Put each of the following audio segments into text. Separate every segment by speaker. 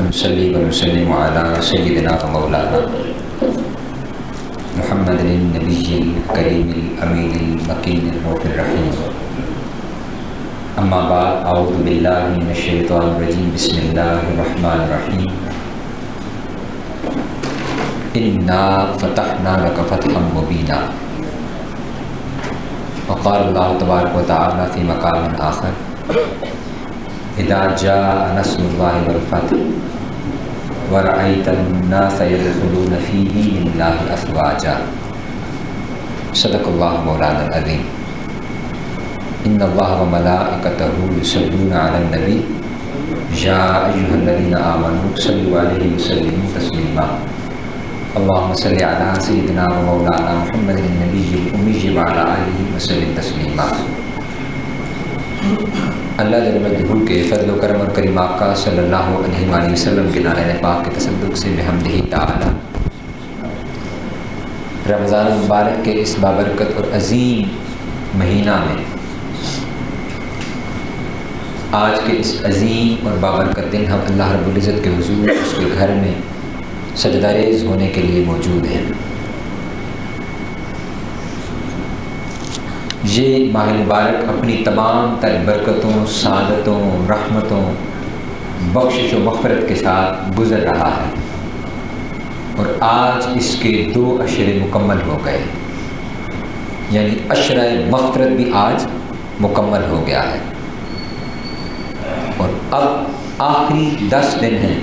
Speaker 1: نصلي ونسلم على سيدنا ومولانا محمد النبي الكريم الأمين المكين الرؤوف الرحيم. أما بعد، أعوذ بالله من الشيطان الرجيم. بسم الله الرحمن الرحيم. إنا فتحنا لك فتحا مبينا. وقال الله تبارك وتعالى في مقام آخر: إذا جاء نصر الله والفتح ورأيت الناس يدخلون في دين الله أفواجا. صدق الله مولانا العظيم. إن الله وملائكته يصلون على النبي يا أيها الذين آمنوا صلوا عليه وسلموا تسليما. اللهم صل على سيدنا ومولانا محمد النبي الأمي وعلى آله وسلم تسلیما. اللہ جل مجدہ کے فضل و کرم اور کریم آقا صلی اللہ علیہ وآلہ وسلم کے نام پاک کے تصدق سے بحمدہ تعالی رمضان المبارک کے اس بابرکت اور عظیم مہینہ میں آج کے اس عظیم اور بابرکت دن ہم اللہ رب العزت کے حضور اس کے گھر میں سجدہ ریز ہونے کے لیے موجود ہیں. یہ ماہ مبارک اپنی تمام تر برکتوں، سعادتوں، رحمتوں، بخشش و مغفرت کے ساتھ گزر رہا ہے، اور آج اس کے 2 عشرے مکمل ہو گئے، یعنی عشرہ مغفرت بھی آج مکمل ہو گیا ہے، اور اب آخری 10 دن ہیں،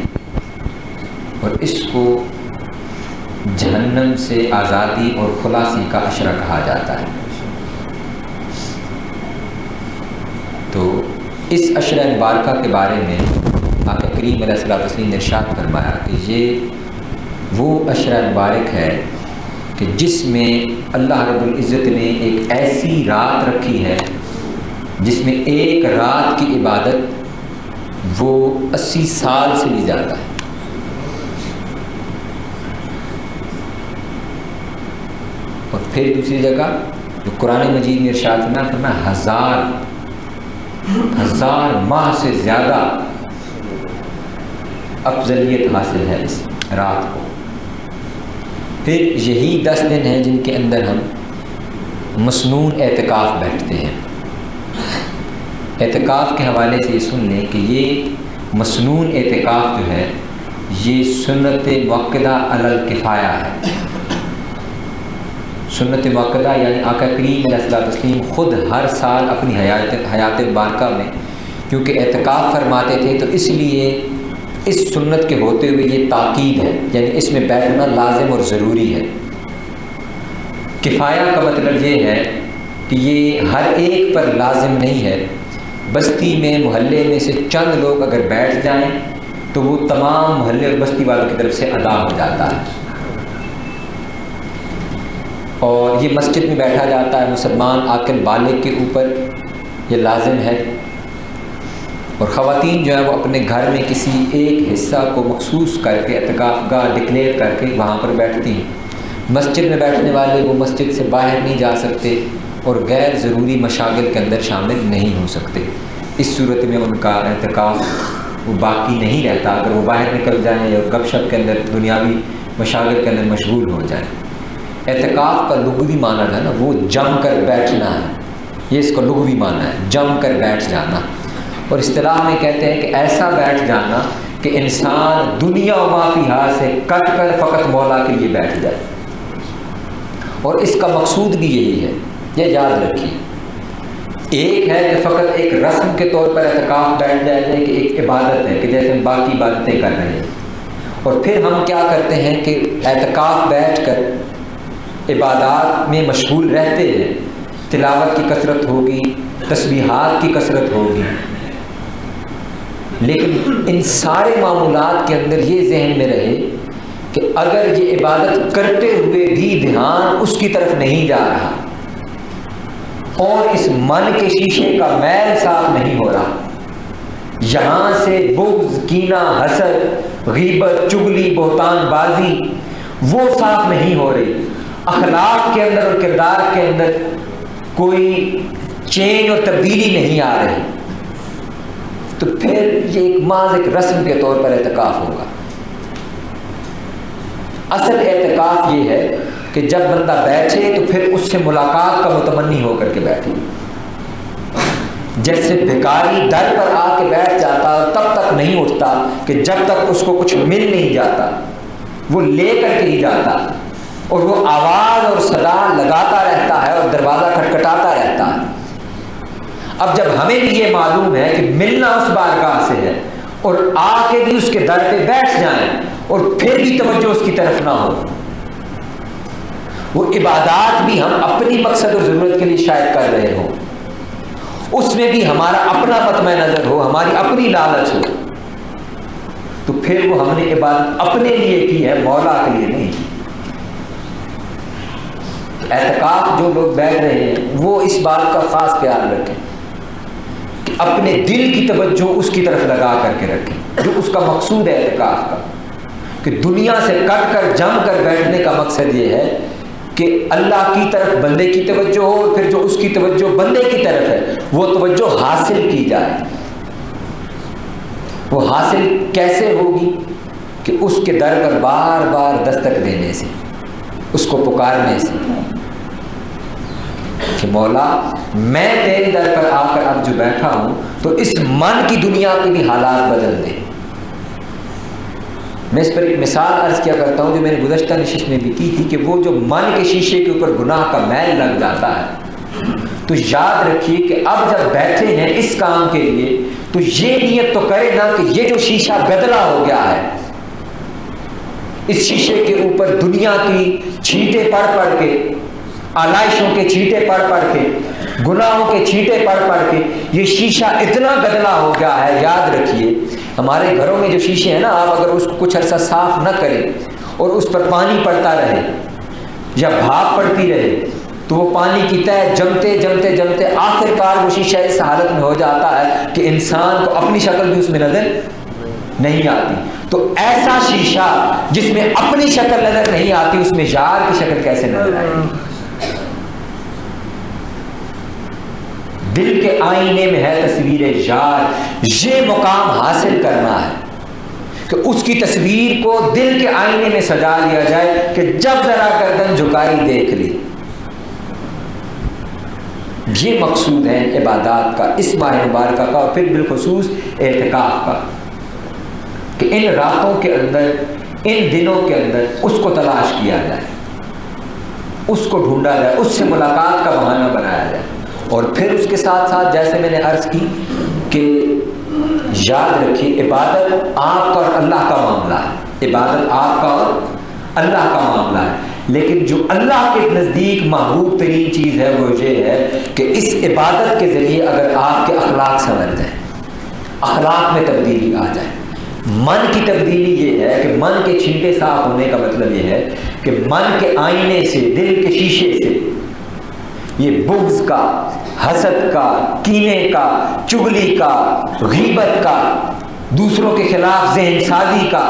Speaker 1: اور اس کو جہنم سے آزادی اور خلاصی کا عشرہ کہا جاتا ہے. تو اس عشرہ مبارکہ کے بارے میں آقا کریم علیہ الصلوۃ والتسلیم نے ارشاد فرمایا کہ یہ وہ عشرہ مبارک ہے کہ جس میں اللہ رب العزت نے ایک ایسی رات رکھی ہے جس میں ایک رات کی عبادت وہ 80 سال سے بھی زیادہ ہے. اور پھر دوسری جگہ جو قرآن مجید میں ارشاد فرمایا ہزار ماہ سے زیادہ افضلیت حاصل ہے اس رات کو. پھر یہی 10 دن ہیں جن کے اندر ہم مسنون اعتکاف بیٹھتے ہیں. اعتکاف کے حوالے سے یہ سن لیں کہ یہ مسنون اعتکاف جو ہے یہ سنت مؤکدہ علی الکفایہ ہے. سنت مؤکدہ یعنی آقا کریم علیہ الصلوۃ والتسلیم خود ہر سال اپنی حیات مبارکہ میں کیونکہ اعتکاف فرماتے تھے تو اس لیے اس سنت کے ہوتے ہوئے یہ تاکید ہے، یعنی اس میں بیٹھنا لازم اور ضروری ہے. کفایہ کا مطلب یہ ہے کہ یہ ہر ایک پر لازم نہیں ہے. بستی میں محلے میں سے چند لوگ اگر بیٹھ جائیں تو وہ تمام محلے اور بستی والوں کی طرف سے ادا ہو جاتا ہے، اور یہ مسجد میں بیٹھا جاتا ہے. مسلمان عاقل بالغ کے اوپر یہ لازم ہے، اور خواتین جو ہیں وہ اپنے گھر میں کسی ایک حصہ کو مخصوص کر کے اعتکاف گاہ ڈکلیئر کر کے وہاں پر بیٹھتی ہیں. مسجد میں بیٹھنے والے وہ مسجد سے باہر نہیں جا سکتے اور غیر ضروری مشاغل کے اندر شامل نہیں ہو سکتے. اس صورت میں ان کا اعتکاف وہ باقی نہیں رہتا اگر وہ باہر نکل جائیں یا گپ شپ کے اندر دنیاوی مشاغل کے اندر مشغول ہو جائیں. اعتکاف کا لغوی معنی جو ہے نا وہ جم کر بیٹھنا ہے، یہ اس کا لغوی معنی ہے، جم کر بیٹھ جانا. اور اصطلاح میں کہتے ہیں کہ ایسا بیٹھ جانا کہ انسان دنیا و ما فیہا سے کٹ کر فقط مولا کے لیے بیٹھ جائے. اور اس کا مقصود بھی یہی ہے، یہ یاد رکھیے. ایک ہے کہ فقط ایک رسم کے طور پر اعتکاف بیٹھ جائے کہ ایک عبادت ہے کہ جیسے ہم باقی عبادتیں کر رہے ہیں، اور پھر ہم کیا کرتے ہیں کہ اعتکاف بیٹھ کر عبادات میں مشغول رہتے ہیں. تلاوت کی کثرت ہوگی، تسبیحات کی کثرت ہوگی، لیکن ان سارے معمولات کے اندر یہ ذہن میں رہے کہ اگر یہ عبادت کرتے ہوئے بھی دھیان اس کی طرف نہیں جا رہا اور اس من کے شیشے کا میل صاف نہیں ہو رہا، یہاں سے بغض، کینہ، حسد، غیبت، چغلی، بہتان بازی وہ صاف نہیں ہو رہی، اخلاق کے اندر اور کردار کے اندر کوئی چینج اور تبدیلی نہیں آ رہی، تو تو پھر یہ ایک محض ایک رسم کے طور پر اعتکاف ہوگا۔ اصل اعتکاف یہ ہے کہ جب بندہ بیٹھے تو پھر اس سے ملاقات کا متمنی ہو کر کے بیٹھے۔ جیسے بھکاری در پر آ کے بیٹھ جاتا اور تب تک نہیں اٹھتا کہ جب تک اس کو کچھ مل نہیں جاتا، وہ لے کر کے ہی جاتا اور وہ آواز اور صدا لگاتا رہتا ہے اور دروازہ کھٹکھٹاتا رہتا ہے۔ اب جب ہمیں بھی یہ معلوم ہے کہ ملنا اس بارگاہ سے ہے اور آ کے بھی اس کے در پہ بیٹھ جائیں اور پھر بھی توجہ اس کی طرف نہ ہو، وہ عبادات بھی ہم اپنی مقصد اور ضرورت کے لیے شاید کر رہے ہوں، اس میں بھی ہمارا اپنا مطمع نظر ہو، ہماری اپنی لالچ ہو، تو پھر وہ ہم نے عبادت اپنے لیے کی ہے، مولا کے لیے نہیں کی۔ اعتکاف جو لوگ بیٹھ رہے ہیں وہ اس بات کا خاص خیال رکھیں کہ اپنے دل کی توجہ اس کی طرف لگا کر کے رکھیں جو اس کا مقصود ہے اعتکاف کا، کہ دنیا سے کٹ کر جم کر بیٹھنے کا مقصد یہ ہے کہ اللہ کی طرف بندے کی توجہ ہو، اور پھر جو اس کی توجہ بندے کی طرف ہے وہ توجہ حاصل کی جائے۔ وہ حاصل کیسے ہوگی؟ کہ اس کے در پر بار بار دستک دینے سے، اس کو پکارنے سے کہ مولا میں تیرے در پر آ کر اب جو بیٹھا ہوں تو اس من کی دنیا کے بھی حالات بدل دے۔ میں اس پر ایک مثال عرض کیا کرتا ہوں جو میں نے گزشتہ نشست میں بھی کی تھی کہ وہ جو من کے شیشے کے اوپر گناہ کا میل لگ جاتا ہے تو یاد رکھیے کہ اب جب بیٹھے ہیں اس کام کے لیے تو یہ نیت تو کرے نا کہ یہ جو شیشہ گدلا ہو گیا ہے، اس شیشے کے اوپر دنیا کی چھینٹے پڑ پڑ کے، آلائشوں کے چھینٹے پڑ پڑ کے، گناہوں کے چھینٹے پڑ پڑ کے یہ شیشہ اتنا گدلا ہو گیا ہے۔ یاد رکھیے ہمارے گھروں میں جو شیشے ہیں نا، آپ اگر اس کو کچھ عرصہ صاف نہ کریں اور اس پر پانی پڑتا رہے یا بھاپ پڑتی رہے تو وہ پانی کی تہ جمتے جمتے جمتے آخر کار وہ شیشہ اس حالت میں ہو جاتا ہے کہ انسان کو اپنی شکل بھی اس میں نظر نہیں آتی۔ تو ایسا شیشہ جس میں اپنی شکل نظر نہیں آتی اس میں یار کی شکل کیسے نظر آئے گی؟ دل کے آئینے میں ہے تصویر یار، یہ مقام حاصل کرنا ہے کہ اس کی تصویر کو دل کے آئینے میں سجا لیا جائے کہ جب ذرا گردن جھکائی دیکھ لی۔ یہ مقصود ہے عبادات کا اس ماہ مبارکہ کا، اور پھر بالخصوص اعتکاف کا، کہ ان راتوں کے اندر، ان دنوں کے اندر اس کو تلاش کیا جائے، اس کو ڈھونڈا جائے، اس سے ملاقات کا بہانہ بنایا جائے۔ اور پھر اس کے ساتھ ساتھ جیسے میں نے عرض کی کہ یاد رکھیے عبادت آپ کا اور اللہ کا معاملہ ہے، عبادت آپ کا اور اللہ کا معاملہ ہے، لیکن جو اللہ کے نزدیک محبوب ترین چیز ہے وہ یہ ہے کہ اس عبادت کے ذریعے اگر آپ کے اخلاق سنور جائیں، اخلاق میں تبدیلی آ جائے۔ من کی تبدیلی یہ ہے کہ من کے چھینٹے صاف ہونے کا مطلب یہ ہے کہ من کے آئینے سے، دل کے شیشے سے یہ بغض کا، حسد کا، کینے کا، چغلی کا، غیبت کا، دوسروں کے خلاف ذہن سازی کا،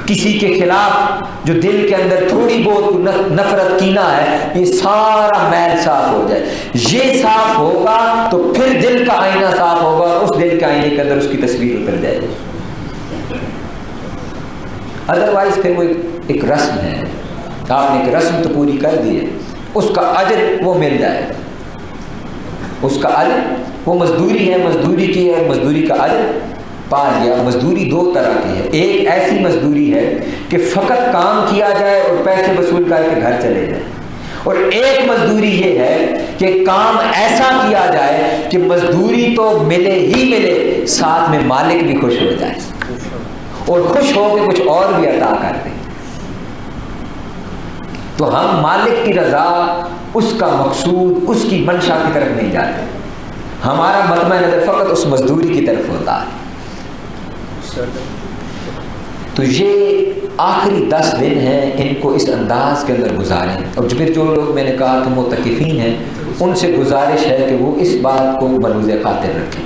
Speaker 1: کسی کے خلاف جو دل کے اندر تھوڑی بہت نفرت کینہ ہے، یہ سارا میل صاف ہو جائے۔ یہ صاف ہوگا تو پھر دل کا آئینہ صاف ہوگا اور اس دل کے آئینے کے اندر اس کی تصویر اتر جائے گی۔ ادروائز پھر وہ ایک رسم ہے، آپ نے ایک رسم تو پوری کر دی ہے، اس کا اجر وہ مل جائے گا، اس کا اجر، وہ مزدوری ہے، مزدوری کی ہے، مزدوری کا اجر پا لیا۔ مزدوری دو طرح کی ہے، ایک ایسی مزدوری ہے کہ فقط کام کیا جائے اور پیسے وصول کر کے گھر چلے جائیں، اور ایک مزدوری یہ ہے کہ کام ایسا کیا جائے کہ مزدوری تو ملے ہی ملے، ساتھ میں مالک بھی خوش ہو جائے اور خوش ہو کے کچھ اور بھی عطا کر دے۔ تو ہم مالک کی رضا، اس کا مقصود، اس کی منشا کی طرف نہیں جاتے، ہمارا مطمع نظر فقط اس مزدوری کی طرف ہوتا ہے۔ تو یہ آخری 10 دن ہیں، ان کو اس انداز کے اندر گزاریں۔ اور پھر جو لوگ میں نے کہا کہ معتکفین ہیں، ان سے گزارش ہے کہ وہ اس بات کو ملحوظ خاطر رکھیں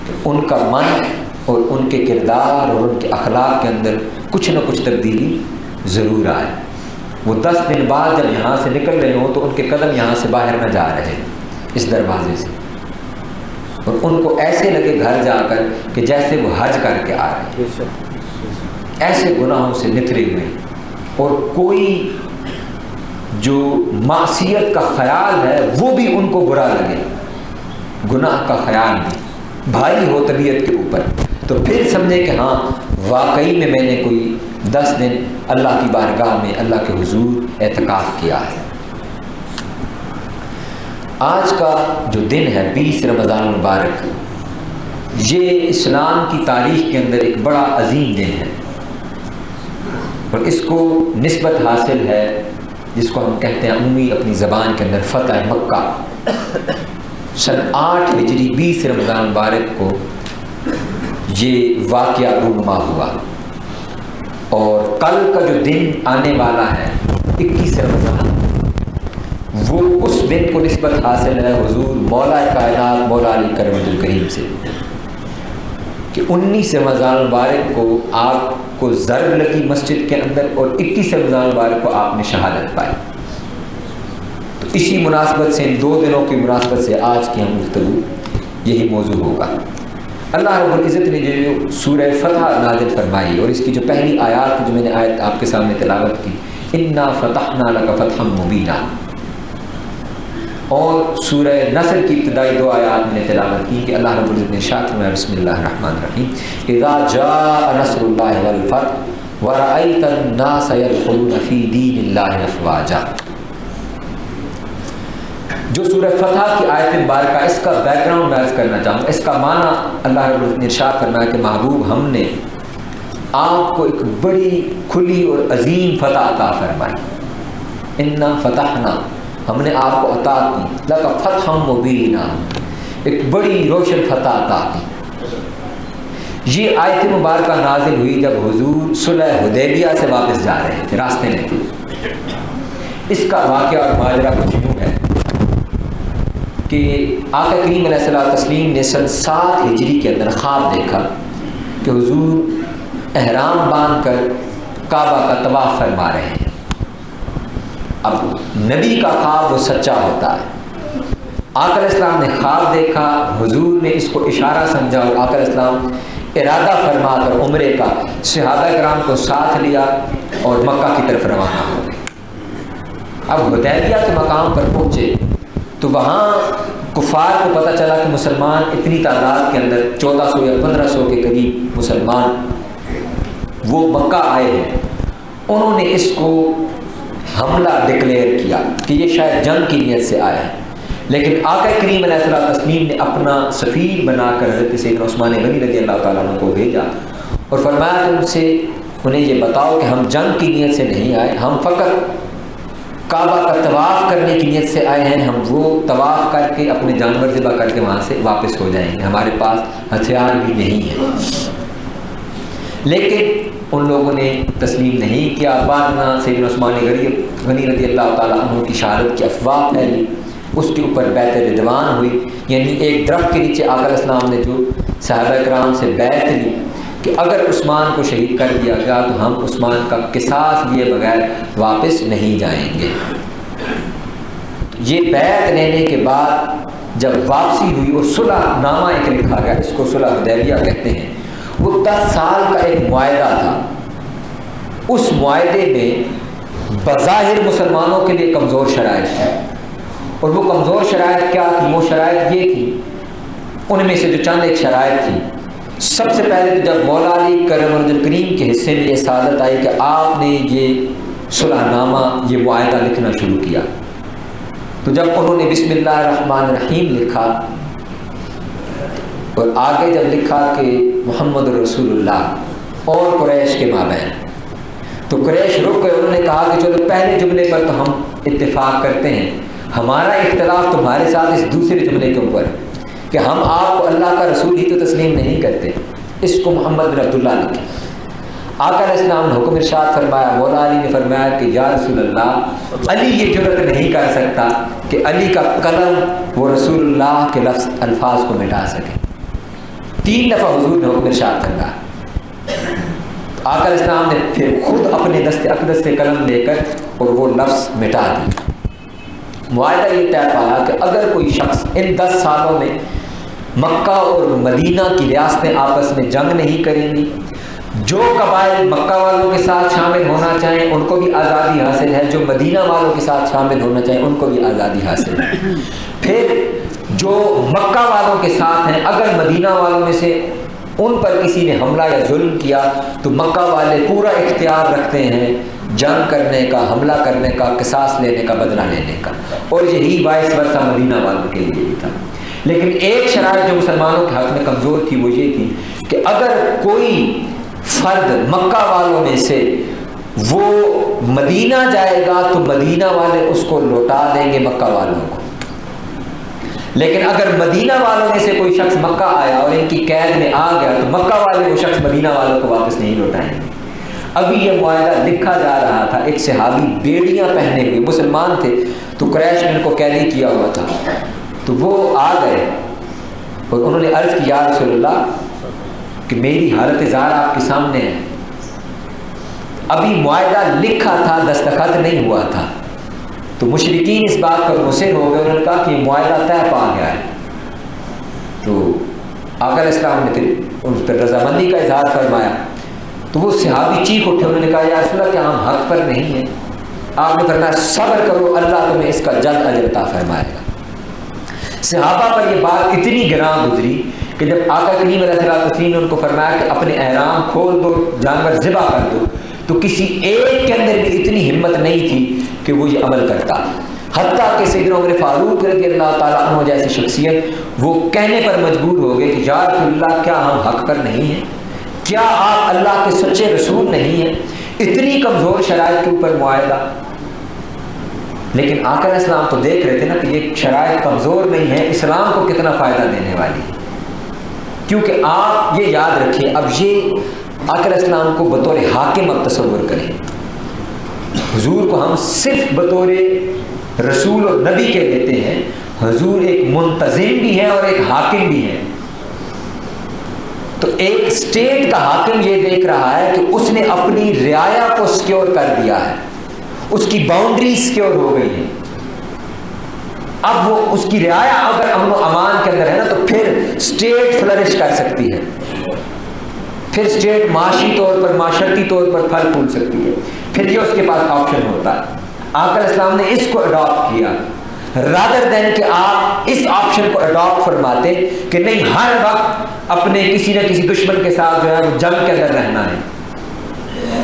Speaker 1: کہ ان کا من اور ان کے کردار اور ان کے اخلاق کے اندر کچھ نہ کچھ تبدیلی ضرور آئے۔ وہ 10 دن بعد جب یہاں سے نکل رہے ہوں تو ان کے قدم یہاں سے باہر نہ جا رہے اس دروازے سے، اور ان کو ایسے لگے گھر جا کر کہ جیسے وہ حج کر کے آ رہے ہیں، ایسے گناہوں سے نتھرے ہوئے، اور کوئی جو معصیت کا خیال ہے وہ بھی ان کو برا لگے، گناہ کا خیال بھی بھاری ہو طبیعت کے اوپر، تو پھر سمجھے کہ ہاں واقعی میں نے کوئی 10 دن اللہ کی بارگاہ میں اللہ کے حضور اعتکاف کیا ہے۔ آج کا جو دن ہے 20 رمضان المبارک، یہ اسلام کی تاریخ کے اندر ایک بڑا عظیم دن ہے، اور اس کو نسبت حاصل ہے جس کو ہم کہتے ہیں عمومی اپنی زبان کے اندر فتح مکہ۔ سن 8 ہجری 20 رمضان مبارک کو یہ واقعہ رونما ہوا، اور کل کا جو دن آنے والا ہے 21 رمضان، وہ اس دن کو نسبت حاصل ہے حضور مولا کائنات مولا علی کرم الکریم سے کہ 19 رمضان مبارک کو آپ کو ضرب لگی مسجد کے اندر، اور 21 رمضان مبارک کو آپ نے شہادت پائی۔ تو اسی مناسبت سے، ان 2 دنوں کی مناسبت سے آج کی ہم گفتگو یہی موضوع ہوگا۔ اللہ رب العزت نے جو سورہ فتح نازل فرمائی، اور اس کی جو پہلی آیات جو میں نے آیت آپ کے سامنے تلاوت کی، انا فتحنا لک فتحا مبینا، اور سورہ نصر کی ابتدائی 2 آیات میں نے تلاوت کی کہ اللہ رب العزت نے ارشاد فرمایا بسم اللہ الرحمن الرحیم اذا جاء نصر اللہ والفتح ورأیت الناس يدخلون فی دین اللہ افواجا۔ جو سورہ فتح کی آیت مبارکہ، اس کا بیک گراؤنڈ میں عرض کرنا چاہوں، اس کا معنی اللہ رب العزت نے ارشاد فرمایا کہ محبوب ہم نے آپ کو ایک بڑی کھلی اور عظیم فتح عطا فرمائی، انا فتحنا، ہم نے آپ کو عطا کی، لک فتحا مبینا، ایک بڑی روشن فتح عطا کی۔ یہ آیت مبارکہ نازل ہوئی جب حضور صلح حدیبیہ سے واپس جا رہے تھے، راستے میں تھے۔ اس کا واقعہ اور ماجرا کچھ یوں ہے کہ آقا کریم علیہ الصلوۃ والتسلیم نے سن 7 ہجری کے اندر خواب دیکھا کہ حضور احرام باندھ کر کعبہ کا طواف فرما رہے ہیں۔ اب نبی کا خواب وہ سچا ہوتا ہے۔ آقا علیہ السلام نے خواب دیکھا، حضور نے اس کو اشارہ سمجھا، اور آقا علیہ السلام ارادہ فرما کر عمرے کا صحابہ کرام کو ساتھ لیا اور مکہ کی طرف روانہ ہو گئے۔ اب حدیبیہ کے مقام پر پہنچے تو وہاں کفار کو پتہ چلا کہ مسلمان اتنی تعداد کے اندر 1400 یا 1500 کے قریب مسلمان وہ مکہ آئے ہیں۔ انہوں نے اس کو حملہ ڈکلیئر کیا کہ یہ شاید جنگ کی نیت سے آیا ہے، لیکن آقا کریم علیہ الصلوۃ والتسلیم نے اپنا سفیر بنا کر حضرت سیدنا عثمان غنی رضی اللہ تعالیٰ عنہ کو بھیجا اور فرمایا کہ ان سے انہیں یہ بتاؤ کہ ہم جنگ کی نیت سے نہیں آئے، ہم فقط کعبہ کا طواف کرنے کی نیت سے آئے ہیں، ہم وہ طواف کر کے اپنے جانور ذبح کر کے وہاں سے واپس ہو جائیں گے، ہمارے پاس ہتھیار بھی نہیں ہے۔ لیکن ان لوگوں نے تسلیم نہیں کیا۔ بعد میں سیدنا عثمان غنی رضی اللہ تعالیٰ عنہ کی شہادت کی افواہ پھیلی، اس کے اوپر بیعت رضوان ہوئی، یعنی ایک درخت کے نیچے آقا علیہ السلام نے جو صحابہ کرام سے بیعت لی کہ اگر عثمان کو شہید کر دیا گیا تو ہم عثمان کا قصاص لیے بغیر واپس نہیں جائیں گے۔ یہ بیعت لینے کے بعد جب واپسی ہوئی اور صلح نامہ ایک لکھا گیا، اس کو صلح حدیبیہ کہتے ہیں، وہ 10 سال کا ایک معاہدہ تھا۔ اس معاہدے میں بظاہر مسلمانوں کے لیے کمزور شرائط ہے، اور وہ کمزور شرائط کیا تھی؟ وہ شرائط یہ تھی، ان میں سے جو چند ایک شرائط تھی، سب سے پہلے تو جب مولا علی کرم الکریم کے حصے میں یہ سعادت آئی کہ آپ نے یہ صلح نامہ، یہ معاہدہ لکھنا شروع کیا، تو جب انہوں نے بسم اللہ الرحمن الرحیم لکھا اور آگے جب لکھا کہ محمد رسول اللہ اور قریش کے مابین، تو قریش رک گئے۔ انہوں نے کہا کہ چلو پہلے جملے پر تو ہم اتفاق کرتے ہیں، ہمارا اختلاف تمہارے ساتھ اس دوسرے جملے کے اوپر کہ ہم آپ کو اللہ کا رسول ہی تو تسلیم نہیں کرتے، اس کو محمد بن عبداللہ لکھیں۔ آقا علیہ السلام نے حکم ارشاد فرمایا، مولا علی نے فرمایا کہ یا رسول اللہ، علی یہ جرأت نہیں کر سکتا کہ علی کا قلم وہ رسول اللہ کے لفظ الفاظ کو مٹا سکے۔ 3 دفعہ حضور نے حکم ارشاد فرمایا۔ آقا علیہ السلام نے پھر خود اپنے دست اقدس سے قلم لے کر اور وہ لفظ مٹا دی۔ معاہدہ یہ طے پایا کہ اگر کوئی شخص ان 10 سالوں میں مکہ اور مدینہ کی ریاستیں آپس میں جنگ نہیں کریں گی، جو قبائل مکہ والوں کے ساتھ شامل ہونا چاہیں ان کو بھی آزادی حاصل ہے، جو مدینہ والوں کے ساتھ شامل ہونا چاہیں ان کو بھی آزادی حاصل ہے۔ پھر جو مکہ والوں کے ساتھ ہیں، اگر مدینہ والوں میں سے ان پر کسی نے حملہ یا ظلم کیا تو مکہ والے پورا اختیار رکھتے ہیں جنگ کرنے کا، حملہ کرنے کا، قصاص لینے کا، بدلہ لینے کا، اور یہی وائس ورثہ مدینہ والوں کے لیے بھی تھا۔ لیکن ایک شرائط جو مسلمانوں کے حق میں کمزور تھی وہ یہ تھی کہ اگر کوئی فرد مکہ والوں میں سے وہ مدینہ جائے گا تو مدینہ والے اس کو لوٹا دیں گے مکہ والوں کو، لیکن اگر مدینہ والوں میں سے کوئی شخص مکہ آیا اور ان کی قید میں آ گیا تو مکہ والے وہ شخص مدینہ والوں کو واپس نہیں لوٹائیں گے۔ ابھی یہ معاہدہ لکھا جا رہا تھا، ایک صحابی بیڑیاں پہنے ہوئے مسلمان تھے تو قریش نے ان کو قیدی کیا ہوا تھا، تو وہ آ گئے اور انہوں نے عرض کی یا رسول اللہ کہ میری حالت زار آپ کے سامنے ہے، ابھی معاہدہ لکھا تھا دستخط نہیں ہوا تھا۔ تو مشرکین اس بات پر مصر ہو گئے، انہوں نے کہا کہ یہ معاہدہ طے پا گیا ہے۔ تو آقا علیہ السلام نے پھر ان پر رضامندی کا اظہار فرمایا، تو وہ صحابی چیخ اٹھے، انہوں نے کہا یا رسول اللہ کیا ہم حق پر نہیں ہیں؟ آپ نے فرمایا صبر کرو، اللہ تمہیں اس کا جلد اجر عطا فرمائے گا۔ صحابہ پر یہ بات اتنی گراں گزری کہ جب آقا کریم علیہ السلام نے ان کو فرمایا کہ اپنے احرام کھول دو، جانور ذبح کر دو، تو کسی ایک کے اندر بھی اتنی ہمت نہیں تھی کہ وہ یہ عمل کرتا، حتیٰ کہ سیدنا عمر فاروق رضی اللہ تعالیٰ عنہ جیسی شخصیت وہ کہنے پر مجبور ہو گئے کہ یا رسول اللہ کیا ہم حق پر نہیں ہیں؟ کیا آپ اللہ کے سچے رسول نہیں ہیں؟ اتنی کمزور شرائط کے اوپر معاہدہ۔ لیکن آقا علیہ السلام تو دیکھ رہے تھے نا کہ یہ شرائط کمزور نہیں ہے، اسلام کو کتنا فائدہ دینے والی ہے، کیونکہ آپ یہ یاد رکھیں، اب یہ آقا علیہ السلام کو بطور حاکم اب تصور کریں، حضور کو ہم صرف بطور رسول اور نبی کے لیتے ہیں، حضور ایک منتظم بھی ہیں اور ایک حاکم بھی ہیں۔ تو ایک اسٹیٹ کا حاکم یہ دیکھ رہا ہے کہ اس نے اپنی رعایا کو سکیور کر دیا ہے، اس کی باؤنڈری سکیور ہو گئی ہے، اب وہ اس کی رعایا اگر امن و امان کے اندر ہے نا تو پھر اسٹیٹ فلرش کر سکتی ہے، پھر اسٹیٹ معاشی طور پر، معاشرتی طور پر پھل پھول سکتی ہے، پھر یہ اس کے پاس آپشن ہوتا ہے۔ آقا علیہ السلام نے اس کو اڈاپٹ کیا، رادر دین کہ آپ اس آپشن کو اڈاپٹ فرماتے کہ نہیں ہر وقت اپنے کسی نہ کسی دشمن کے ساتھ جو ہے وہ جنگ کے اندر رہنا ہے،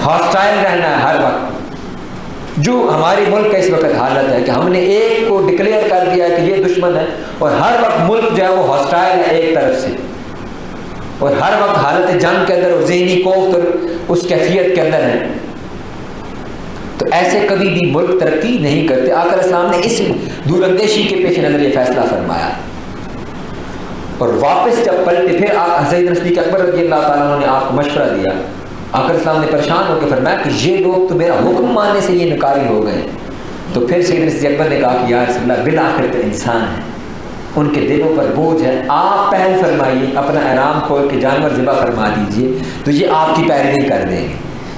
Speaker 1: ہاسٹائل رہنا ہے ہر وقت، جو ہمارے ملک کا اس وقت حالت ہے کہ ہم نے ایک کو ڈکلیئر کر دیا کہ یہ دشمن ہے اور ہر وقت ملک جو ہے وہ ہاسٹائل ہے ایک طرف سے، اور ہر وقت حالت جنگ کے اندر اور ذہنی کوفت اور اس کیفیت کے اندر ہے، تو ایسے کبھی بھی ملک ترقی نہیں کرتے۔ آقا علیہ السلام نے اس دور اندیشی کے پیش نظر یہ فیصلہ فرمایا، اور واپس جب پلٹے پھر سیدنا صدیق اکبر رضی اللہ تعالیٰ نے آپ کو مشورہ دیا، آقا علیہ السلام نے پریشان ہو کے فرمایا کہ یہ لوگ تو میرا حکم ماننے سے یہ نکاری ہو گئے، تو پھر سیدنا صدیق اکبر نے کہا کہ یا رسول اللہ بالآخر تو انسان ہے، ان کے دلوں پر بوجھ ہے، آپ پہل فرمائیے، اپنا احرام کھول کے جانور ذبح فرما دیجئے تو یہ آپ کی پیروی کر دیں گے۔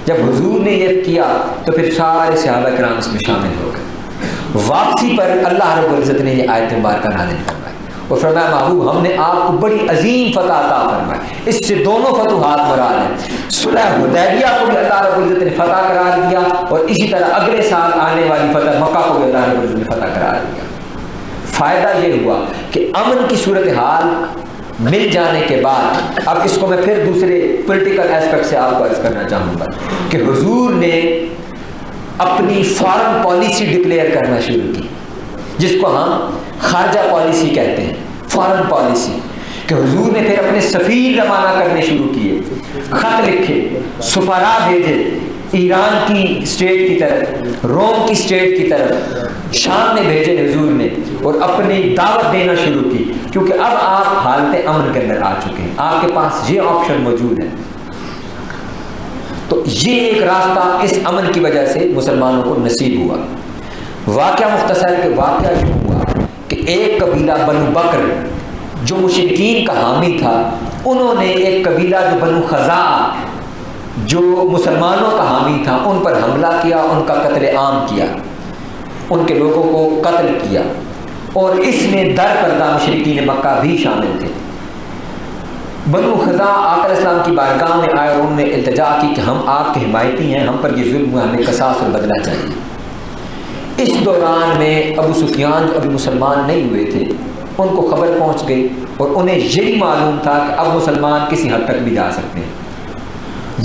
Speaker 1: جب حضور نے یہ کیا تو پھر سارے صحابہ کرام اس میں شامل ہو گئے۔ واپسی پر اللہ رب العزت نے یہ آیت مبارکہ نازل فرمائی اور فرمایا محبوب ہم نے آپ کو بڑی عظیم فتح عطا فرمائی، اس سے دونوں فتوحات مراد ہیں، صلح حدیبیہ کو بھی اللہ رب العزت نے فتح قرار دیا اور اسی طرح اگلے سال آنے والی فتح مکہ کو بھی اللہ رب العزت نے فتح قرار دیا۔ فائدہ یہ ہوا کہ امن کی صورتحال مل جانے کے بعد، اب اس کو میں پھر دوسرے پولیٹیکل ایسپیکٹ سے آپ کو عرض کرنا چاہوں گا کہ حضور نے اپنی فارن پالیسی ڈکلیئر کرنا شروع کی، جس کو ہم خارجہ پالیسی کہتے ہیں، فارن پالیسی، کہ حضور نے پھر اپنے سفیر روانہ کرنے شروع کیے، خط لکھے، سفراء بھیجے، ایران کی اسٹیٹ کی طرف، روم کی اسٹیٹ کی طرف، شام میں بھیجے حضور نے، اور اپنی دعوت دینا شروع کی، کیونکہ اب آپ حالت امن کے اندر آ چکے ہیں، آپ کے پاس یہ آپشن موجود ہے۔ تو یہ ایک راستہ اس امن کی وجہ سے مسلمانوں کو نصیب ہوا۔ واقعہ مختصر کہ واقعہ جو ہوا کہ ایک قبیلہ بنو بکر جو مشرکین کا حامی تھا، انہوں نے ایک قبیلہ جو بنو خزاعہ جو مسلمانوں کا حامی تھا ان پر حملہ کیا، ان کا قتل عام کیا، ان کے لوگوں کو قتل کیا، اور اس میں در پردہ مشرکین مکہ بھی شامل تھے۔ بنو خزاع آقا علیہ السلام کی بارگاہ میں آئے اور انہوں نے التجا کی کہ ہم آپ کے حمایتی ہیں، ہم پر یہ ظلم ہوا، ہمیں قصاص اور بدلہ چاہیے۔ اس دوران میں ابو سفیان جو ابھی مسلمان نہیں ہوئے تھے ان کو خبر پہنچ گئی اور انہیں یہی معلوم تھا کہ اب مسلمان کسی حد تک بھی جا سکتے ہیں۔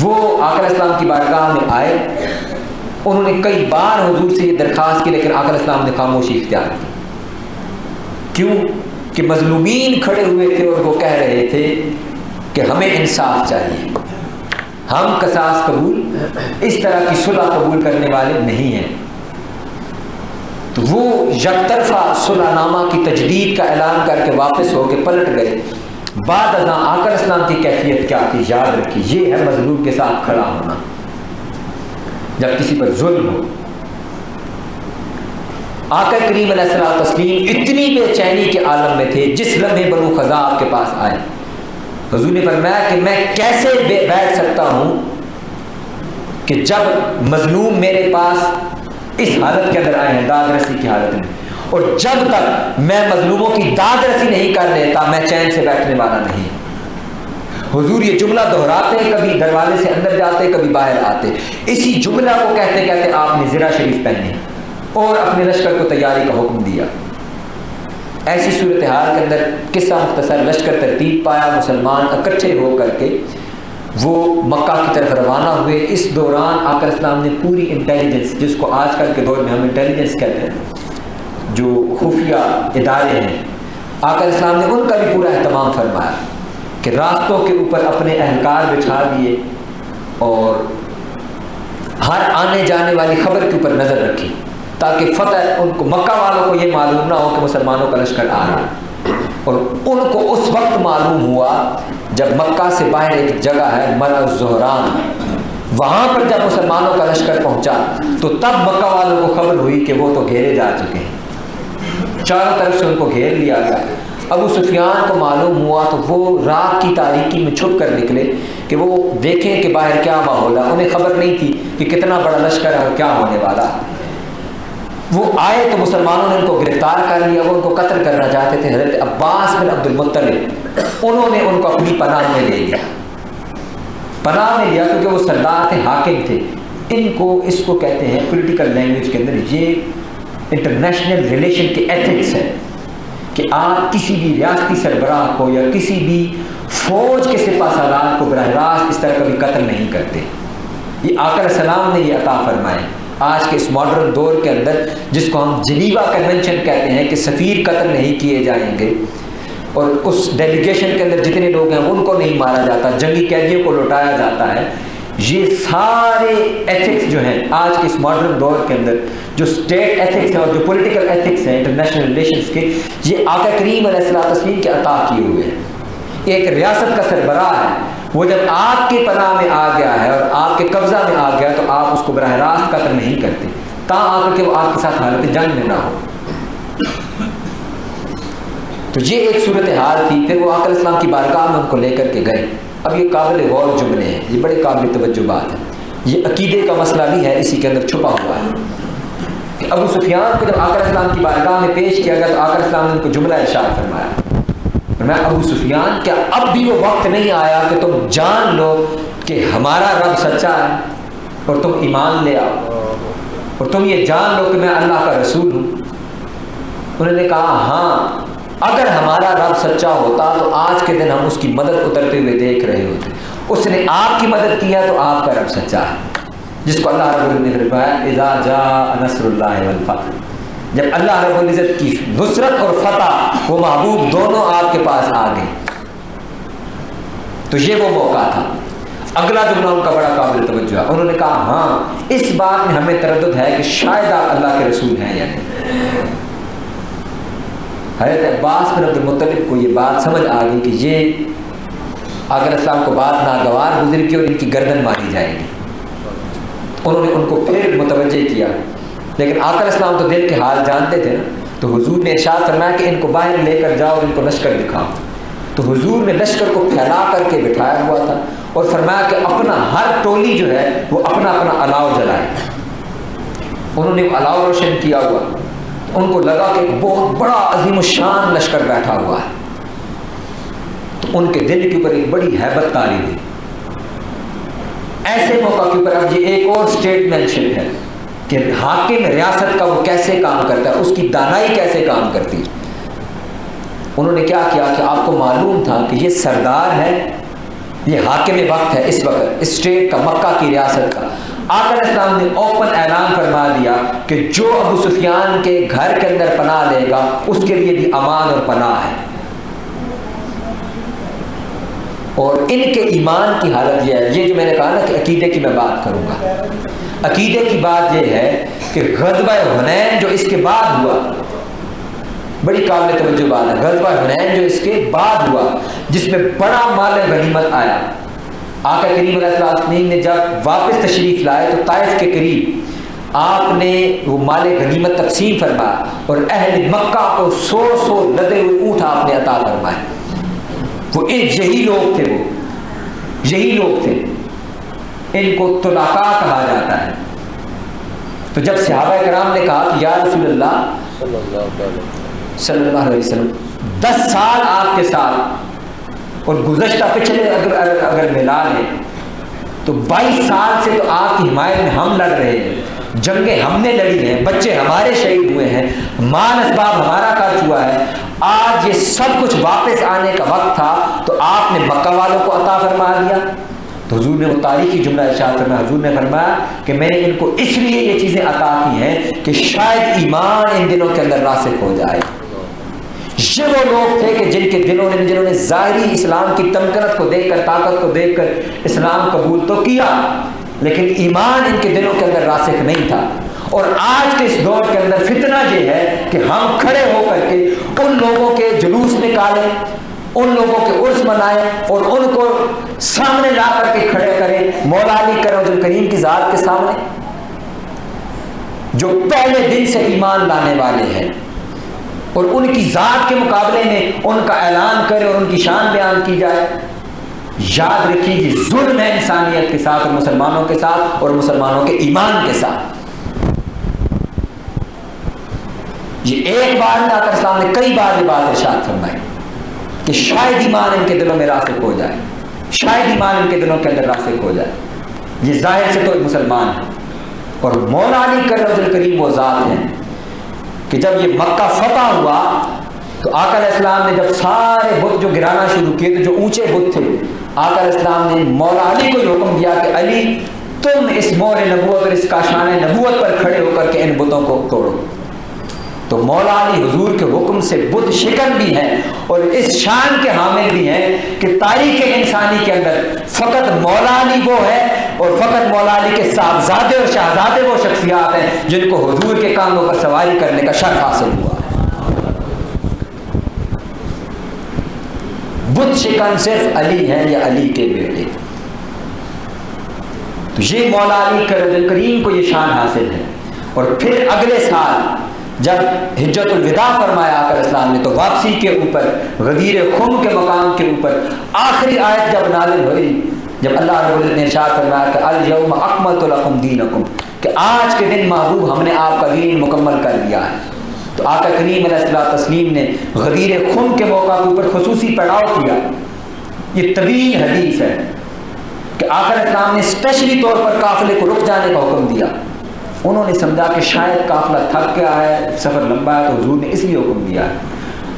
Speaker 1: وہ آقا علیہ السلام کی بارگاہ میں آئے، انہوں نے کئی بار حضور سے یہ درخواست کی، لیکن آقا علیہ السلام نے خاموشی اختیار کی۔ کیوں؟ کہ مظلومین کھڑے ہوئے تھے اور وہ کہہ رہے تھے کہ ہمیں انصاف چاہیے، ہم قصاص قبول، اس طرح کی صلح قبول کرنے والے نہیں ہیں۔ تو وہ یک طرفہ صلح نامہ کی تجدید کا اعلان کر کے واپس ہو کے پلٹ گئے۔ بعد ازاں آقا علیہ السلام کی کیفیت کیا تھی یاد رکھیے، یہ ہے مظلوم کے ساتھ کھڑا ہونا جب کسی پر ظلم ہو۔ آقا کریم علیہ الصلوۃ والتسلیم اتنی بے چینی کے عالم میں تھے، جس لمحے بنو خزاع آپ کے پاس آئے حضور نے فرمایا کہ میں کیسے بیٹھ سکتا ہوں کہ جب مظلوم میرے پاس اس حالت کے اندر آئے ہیں، داد رسی کی حالت میں، اور جب تک میں مظلوموں کی داد رسی نہیں کر لیتا میں چین سے بیٹھنے والا نہیں۔ حضور یہ جملہ دہراتے، کبھی دروازے سے اندر جاتے، کبھی باہر آتے، اسی جملہ کو کہتے کہتے آپ نے زرہ شریف پہنی اور اپنے لشکر کو تیاری کا حکم دیا۔ ایسی صورتحال کے اندر قصہ مختصر، لشکر ترتیب پایا، مسلمان اکٹھے ہو کر کے وہ مکہ کی طرف روانہ ہوئے۔ اس دوران آقا علیہ السلام نے پوری انٹیلیجنس، جس کو آج کل کے دور میں ہم انٹیلیجنس کہتے ہیں، جو خفیہ ادارے ہیں، آقا علیہ السلام نے ان کا بھی پورا اہتمام فرمایا کہ راستوں کے اوپر اپنے اہلکار بچھا دیے اور ہر آنے جانے والی خبر کے اوپر نظر رکھی تاکہ فتح ان کو، مکہ والوں کو یہ معلوم نہ ہو کہ مسلمانوں کا لشکر آ رہا ہے۔ اور ان کو اس وقت معلوم ہوا جب مکہ سے باہر ایک جگہ ہے مرع الزہران، وہاں پر جب مسلمانوں کا لشکر پہنچا تو تب مکہ والوں کو خبر ہوئی کہ وہ تو گھیرے جا چکے ہیں، چاروں طرف سے ان کو گھیر لیا گیا۔ ابو سفیان کو معلوم ہوا تو وہ رات کی تاریکی میں چھپ کر نکلے کہ وہ دیکھیں کہ باہر کیا ماحول ہے۔ انہیں خبر نہیں تھی کہ کتنا بڑا لشکر ہے اور کیا ہونے والا۔ وہ آئے تو مسلمانوں نے ان کو گرفتار کر لیا، وہ ان کو قتل کرنا چاہتے تھے۔ حضرت عباس بن عبد المطلب انہوں نے ان کو اپنی پناہ میں لے لیا، پناہ میں لیا کیونکہ وہ سردار تھے، حاکم تھے۔ ان کو، اس کو کہتے ہیں پولیٹیکل لینگویج کے اندر، یہ انٹرنیشنل ریلیشن کے ایتھکس ہے کہ آپ کسی بھی ریاستی سربراہ کو یا کسی بھی فوج کے سپہ سالار کو براہ راست اس طرح کبھی قتل نہیں کرتے۔ یہ آقا علیہ السلام نے یہ عطا فرمائے۔ آج کے اس ماڈرن دور کے اندر جس کو ہم جنیوا کنونشن کہتے ہیں کہ سفیر قتل نہیں کیے جائیں گے اور اس ڈیلیگیشن کے اندر جتنے لوگ ہیں ان کو نہیں مارا جاتا، جنگی قیدیوں کو لوٹایا جاتا ہے، یہ سارے ایتھکس جو ہیں آج کے اس ماڈرن دور کے اندر جو اسٹیٹ ایتھکس ہیں اور جو پولیٹیکل ایتھکس ہیں انٹرنیشنل ریلیشنز کے، یہ آقا کریم علیہ الصلوۃ والتسلیم کے عطا کیے ہوئے ہیں۔ ایک ریاست کا سربراہ ہے، وہ جب آپ کی پناہ میں آ گیا ہے اور آپ کے قبضہ میں آ گیا تو آپ اس کو براہ راست قتل نہیں کرتے تاں آ کر کے وہ آپ کے ساتھ حالت جنگ میں نہ ہو۔ تو یہ ایک صورتحال تھی۔ پھر وہ آقا علیہ السلام کی بارگاہ میں ان کو لے کر کے گئے۔ اب یہ قابل غور جملے ہیں، یہ بڑے قابل توجہ بات ہے، یہ عقیدے کا مسئلہ بھی ہے، اسی کے اندر چھپا ہوا ہے کہ ابو سفیان کو جب آقا علیہ السلام کی بارگاہ میں پیش کیا گیا تو آقا علیہ السلام نے ان کو جملہ ارشاد فرمایا، میں ابو سفیان کیا اب بھی وہ وقت نہیں آیا کہ تم جان لو کہ ہمارا رب سچا ہے اور تم ایمان لے آؤ اور تم یہ جان لو کہ میں اللہ کا رسول ہوں؟ انہوں نے کہا ہاں، اگر ہمارا رب سچا ہوتا تو آج کے دن ہم اس کی مدد اترتے ہوئے دیکھ رہے ہوتے، اس نے آپ کی مدد کیا تو آپ کا رب سچا ہے، جس کو اللہ رب العزت نے فرمایا اذا جاء نصر اللہ والفتح، جب اللہ رب العزت کی نصرت اور فتح، وہ محبوب دونوں آپ کے پاس آ گئے، تو یہ وہ موقع تھا۔ اگلا جملہ ان کا بڑا قابل توجہ ہے، انہوں نے کہا ہاں اس بات میں ہمیں تردد ہے کہ شاید آپ اللہ کے رسول ہیں یا نہیں۔ حضرت عباس بن عبد المطلب کو یہ بات سمجھ آ گئی کہ یہ آقا علیہ السلام کو بات ناگوار گزر کی اور ان کی گردن ماری جائے گی۔ انہوں نے ان کو پھر متوجہ کیا، لیکن آقا علیہ السلام تو دل کے حال جانتے تھے نا، تو حضور نے ارشاد فرمایا کہ ان کو باہر لے کر جاؤ اور ان کو لشکر دکھاؤ۔ تو حضور نے لشکر کو پھیلا کر کے بٹھایا ہوا تھا اور فرمایا کہ اپنا ہر ٹولی جو ہے وہ اپنا اپنا الاؤ جلائے۔ انہوں نے الاؤ روشن کیا ہوا، ان کو لگا کہ ایک بہت بڑا عظیم الشان لشکر بیٹھا ہوا ہے۔ تو ان کے دل کے اوپر ایک بڑی ہیبت طاری ہوئی. ایسے موقع کے اوپر اب یہ ایک اور اسٹیٹمنٹ شپ ہے کہ حاکم ریاست کا وہ کیسے کام کرتا ہے, اس کی دانائی کیسے کام کرتی ہے. انہوں نے کیا کیا کہ آپ کو معلوم تھا کہ یہ سردار ہے, یہ حاکم وقت ہے اس وقت اسٹیٹ کا, مکہ کی ریاست کا. آقا علیہ السلام نے اوپن اعلان فرما دیا کہ جو ابو سفیان کے گھر کے اندر پناہ لے گا اس کے لیے بھی امان اور پناہ ہے. اور ان کے ایمان کی حالت یہ ہے, یہ جو میں نے کہا نا کہ عقیدے کی میں بات کروں گا, عقیدے کی بات یہ ہے کہ غزوہ حنین جو اس کے بعد ہوا, بڑی قابل توجہ بات ہے, غزوہ حنین جو اس کے بعد ہوا جس میں بڑا مال غنیمت آیا. آقا کریم علیہ السلام نے جب واپس تشریف لائے تو طائف کے قریب آپ نے وہ مال غنیمت تقسیم فرمایا اور اہل مکہ کو 100 لدے ہوئے اونٹ آپ نے عطا فرمائے. وہ یہی لوگ تھے, وہ یہی لوگ تھے, ان کو طلقاء کہا جاتا ہے. تو جب صحابہ کرام نے کہا کہ یا رسول اللہ صلی اللہ علیہ وسلم 10 سال آپ کے ساتھ اور گزشتہ پچھلے اگر ملا لیں تو 22 سال سے تو آپ کی حمایت میں ہم لڑ رہے ہیں, جنگیں ہم نے لڑی ہیں, بچے ہمارے شہید ہوئے ہیں, مال اسباب ہمارا خرچ ہوا ہے, آج یہ سب کچھ واپس آنے کا وقت تھا تو آپ نے مکہ والوں کو عطا فرما دیا. تو حضور نے وہ تاریخی جملہ ارشاد فرمایا, حضور نے فرمایا کہ میں نے ان کو اس لیے یہ چیزیں عطا کی ہیں کہ شاید ایمان ان دلوں کے اندر راسخ ہو جائے. یہ وہ لوگ تھے کہ جنہوں نے ظاہری اسلام کی تمکنت کو دیکھ کر, طاقت کو دیکھ کر اسلام قبول تو کیا لیکن ایمان ان کے دلوں کے اندر راسخ نہیں تھا. اور آج کے اس دور کے اندر فتنہ یہ ہے کہ ہم کھڑے ہو کر کے ان لوگوں کے جلوس نکالیں, ان لوگوں کے عرس منائیں اور ان کو سامنے لا کر کے کھڑے کریں مولا علی کرم کریم کی ذات کے سامنے جو پہلے دن سے ایمان لانے والے ہیں, اور ان کی ذات کے مقابلے میں ان کا اعلان کرے اور ان کی شان بیان کی جائے. یاد رکھیے کہ ظلم ہے انسانیت کے ساتھ اور مسلمانوں کے ساتھ اور مسلمانوں کے ایمان کے ساتھ. یہ ایک بار نہیں, آقا اسلام نے کئی بار یہ بات ارشاد فرمائی کہ شاید ایمان ان کے دلوں میں راسخ ہو جائے, شاید ایمان ان کے دلوں کے اندر راسخ ہو جائے. یہ ظاہر سے تو ایک مسلمان ہے اور مولا علی کرم کریم وہ ذات ہیں کہ جب یہ مکہ فتح ہوا تو آقا علیہ السلام نے جب سارے بت جو گرانا شروع کیے تو جو اونچے بت تھے, آقا علیہ السلام نے مولا علی کو حکم دیا کہ علی تم اس مور نبوت اور اس کاشان نبوت پر کھڑے ہو کر کے ان بتوں کو توڑو. تو مولا علی حضور کے حکم سے بت شکن بھی ہیں اور اس شان کے حامل بھی ہیں کہ تاریخ انسانی کے اندر فقط مولا علی وہ ہے اور فقط مولا علی کے صاحبزادے اور شہزادے وہ شخصیات ہیں جن کو حضور کے کاندھوں پر سواری کرنے کا شرف حاصل ہوا. بت شکن صرف علی ہیں یا علی کے بیٹے. تو یہ مولا علی کریم کو یہ شان حاصل ہے. اور پھر اگلے سال جب حجت الوداع فرمایا آقا اسلام نے تو واپسی کے اوپر غدیر خم کے مقام کے اوپر آخری آیت جب نازل ہوئی, جب اللہ رب العزت نے ارشاد فرمایا کہ الیوم اکملت لکم دینکم, کہ آج کے دن محبوب ہم نے آپ کا دین مکمل کر دیا ہے. تو آقا کریم علیہ الصلوۃ والتسلیم نے غدیر خم کے موقع کے اوپر خصوصی پڑاؤ کیا. یہ طویل حدیث ہے کہ آقا السلام نے اسپیشلی طور پر قافلے کو رک جانے کا حکم دیا. انہوں نے سمجھا کہ شاید قافلہ تھک گیا ہے, سفر لمبا ہے, تو حضور نے اس لیے حکم دیا ہے.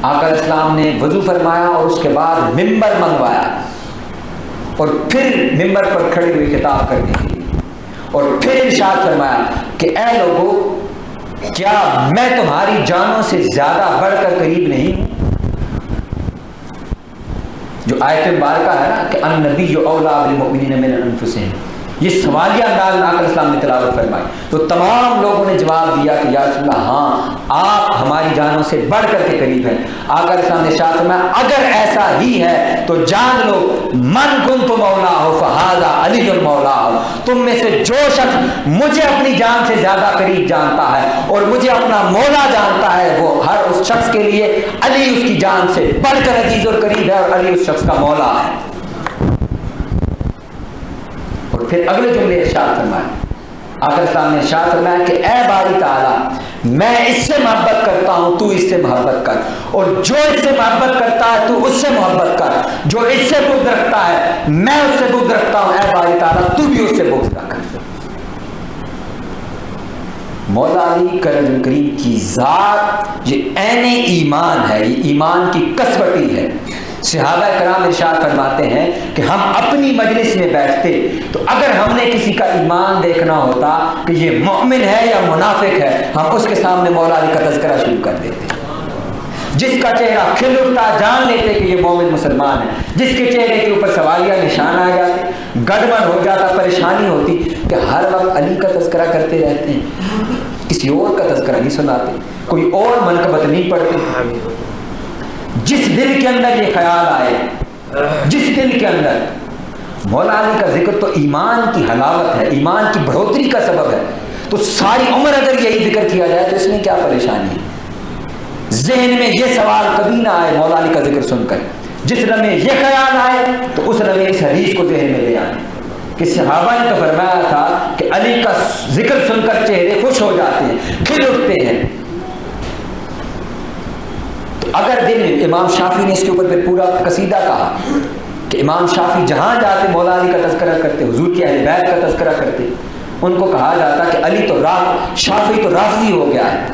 Speaker 1: آقا علیہ السلام نے وضو فرمایا اور اس کے بعد ممبر منگوایا اور پھر ممبر پر کھڑے ہوئے خطاب کرنے کے لیے اور پھر ارشاد فرمایا کہ اے لوگو کیا میں تمہاری جانوں سے زیادہ بڑھ کر قریب نہیں ہوں. جو آیت مبارکہ ہے نا کہ النبی اولیٰ بالمؤمنین من انفسہم, یہ سوالیہ انداز میں آقا السلام نے تلاوت فرمائی تو تمام لوگوں نے جواب دیا کہ یا رسول اللہ ہاں آپ ہماری جانوں سے بڑھ کر کے قریب ہیں. آقا السلام نے ارشاد فرمایا اگر ایسا ہی ہے تو جان لو من کنت مولاہ فہذا علی المولاہ, تم میں سے جو شخص مجھے اپنی جان سے زیادہ قریب جانتا ہے اور مجھے اپنا مولا جانتا ہے وہ ہر اس شخص کے لیے علی اس کی جان سے بڑھ کر عزیز اور قریب ہے اور علی اس شخص کا مولا ہے. پھر اگلے جملے ارشاد فرمائے آقا اسلام نے ارشاد فرمایا کہ اے باری تعالیٰ میں اس سے محبت کرتا ہوں تو اس سے محبت کر، اور جو اس سے محبت کرتا ہے تو اس سے محبت کر، جو اس سے بغض رکھتا ہے میں اس سے بغض رکھتا ہوں، اے باری تعالیٰ تو بھی اس سے بغض رکھ۔ مولا علی کرم کریم کی ذات یہ عین ایمان ہے، یہ ایمان کی کسوٹی ہے۔ صحابہ کرام ارشاد فرماتے ہیں کہ ہم اپنی مجلس میں بیٹھتے تو اگر ہم نے کسی کا ایمان دیکھنا ہوتا کہ یہ مومن ہے یا منافق ہے، ہم اس کے سامنے مولا علی کا تذکرہ شروع کر دیتے۔ جس کا چہرہ کھل اٹھتا جان لیتے کہ یہ مومن مسلمان ہے، جس کے چہرے کے اوپر سوالیہ نشان آ جاتے، گڑبڑ ہو جاتا، پریشانی ہوتی کہ ہر وقت علی کا تذکرہ کرتے رہتے ہیں، کسی اور کا تذکرہ نہیں سناتے، کوئی اور منقبت نہیں پڑھتے۔ جس دل کے اندر یہ خیال آئے، جس دل کے اندر مولا علی کا ذکر تو ایمان کی حلاوت ہے، ایمان کی بڑھوتری کا سبب ہے، تو ساری عمر اگر یہی ذکر کیا جائے تو اس میں کیا پریشانی ہے؟ ذہن میں یہ سوال کبھی نہ آئے مولا علی کا ذکر سن کر، جس لمحے یہ خیال آئے تو اس لمحے اس حدیث کو ذہن میں لے آئے کہ صحابہ نے تو فرمایا تھا کہ علی کا ذکر سن کر چہرے خوش ہو جاتے ہیں، کھل اٹھتے ہیں۔ تو اگر دل، امام شافعی نے اس کے اوپر پھر پورا قصیدہ کہا کہ امام شافعی جہاں جاتے مولا علی کا تذکرہ کرتے، حضور کی اہل بیت کا تذکرہ کرتے، ان کو کہا جاتا کہ علی تو شافعی تو رافضی ہو گیا ہے،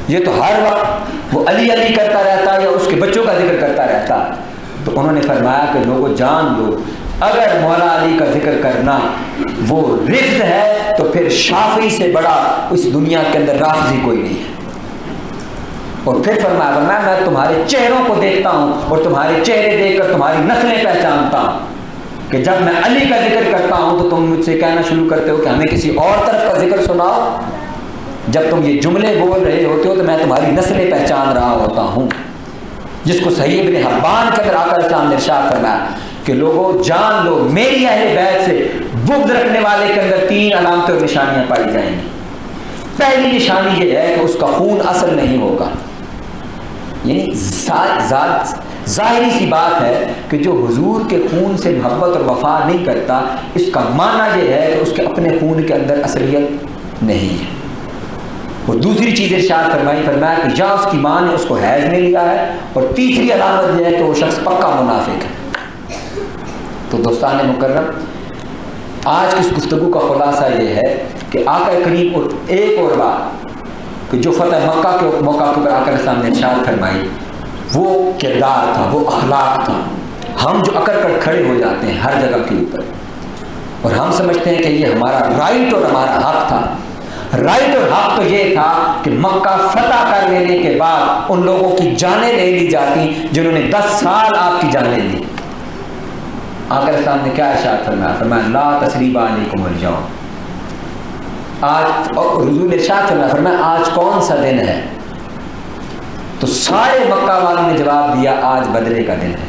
Speaker 1: یہ تو ہر وقت وہ علی علی کرتا رہتا ہے یا اس کے بچوں کا ذکر کرتا رہتا ہے۔ تو انہوں نے فرمایا کہ لوگوں جان لو، اگر مولا علی کا ذکر کرنا وہ رفض ہے تو پھر شافعی سے بڑا اس دنیا کے اندر رافضی کوئی نہیں ہے۔ اور پھر فرمایا میں تمہارے چہروں کو دیکھتا ہوں اور تمہارے چہرے دیکھ کر تمہاری نسلیں پہچانتا ہوں کہ جب میں علی کا ذکر کرتا ہوں تو تم مجھ سے کہنا شروع کرتے ہو کہ ہمیں کسی اور طرف کا ذکر سناؤ، جب تم یہ جملے بول رہے ہوتے ہو تو میں تمہاری نسلیں پہچان رہا ہوتا ہوں۔ جس کو صحیح ابن حبان کے اندر آقا اسلام نے ارشاد فرمایا کہ لوگوں جان لو میری اہل بیت سے بغض رکھنے والے کے اندر 3 علامتیں اور نشانیاں پائی جائیں گی۔ پہلی نشانی یہ ہے کہ اس کا خون اصل نہیں ہوگا، یعنی ظاہری سی بات ہے کہ جو حضور کے خون سے محبت اور وفا نہیں کرتا، اس کا معنی یہ ہے کہ اس کے اپنے خون کے اندر اصلیت نہیں ہے۔ اور دوسری چیز ارشاد فرمایا کہ یا اس کی ماں نے اس کو حیض میں لیا ہے، اور تیسری علامت یہ ہے کہ وہ شخص پکا منافق ہے۔ تو دوستان مکرم، آج کی اس گفتگو کا خلاصہ یہ ہے کہ آقا کریم اور ایک اور بات کہ جو فتح مکہ کے موقع کے اوپر آقا اسلام نے ارشاد فرمائی وہ کردار تھا، وہ اخلاق تھا۔ ہم جو اکڑ کر کھڑے ہو جاتے ہیں ہر جگہ کے اوپر اور ہم سمجھتے ہیں کہ یہ ہمارا رائٹ اور ہمارا حق تھا۔ رائٹ اور حق تو یہ تھا کہ مکہ فتح کر لینے کے بعد ان لوگوں کی جانیں لے لی جاتی جنہوں نے 10 سال آپ کی جانیں لی۔ آقا اسلام نے کیا ارشاد فرمایا لا تثریب علیکم اليوم۔ آج حضور نے ارشاد فرمایا آج کون سا دن ہے؟ تو سارے مکہ والوں نے جواب دیا آج بدلے کا دن ہے۔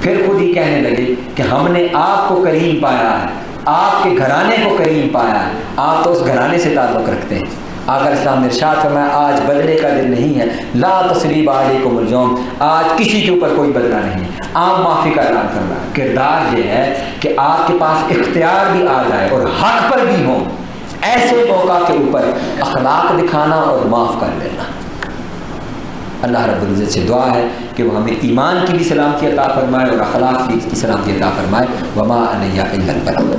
Speaker 1: پھر خود ہی کہنے لگے کہ ہم نے آپ کو کریم پایا ہے، آپ کے گھرانے کو کریم پایا ہے، آپ تو اس گھرانے سے تعلق رکھتے ہیں۔ آقا اسلام نے ارشاد فرمایا آج بدلے کا دن نہیں ہے، لا تثریب علیکم اليوم، آج کسی کے اوپر کوئی بدلہ نہیں ہے، عام معافی کا اعلان کرنا۔ کردار یہ ہے کہ آپ کے پاس اختیار بھی آ جائے اور حق پر بھی ہوں، ایسے موقع کے اوپر اخلاق دکھانا اور معاف کر دینا۔ اللہ رب العزت سے دعا ہے کہ وہ ہمیں ایمان کی بھی سلامتی عطا فرمائے اور اخلاق کی سلامتی عطا فرمائے۔ وما علیہ الا البلاغ۔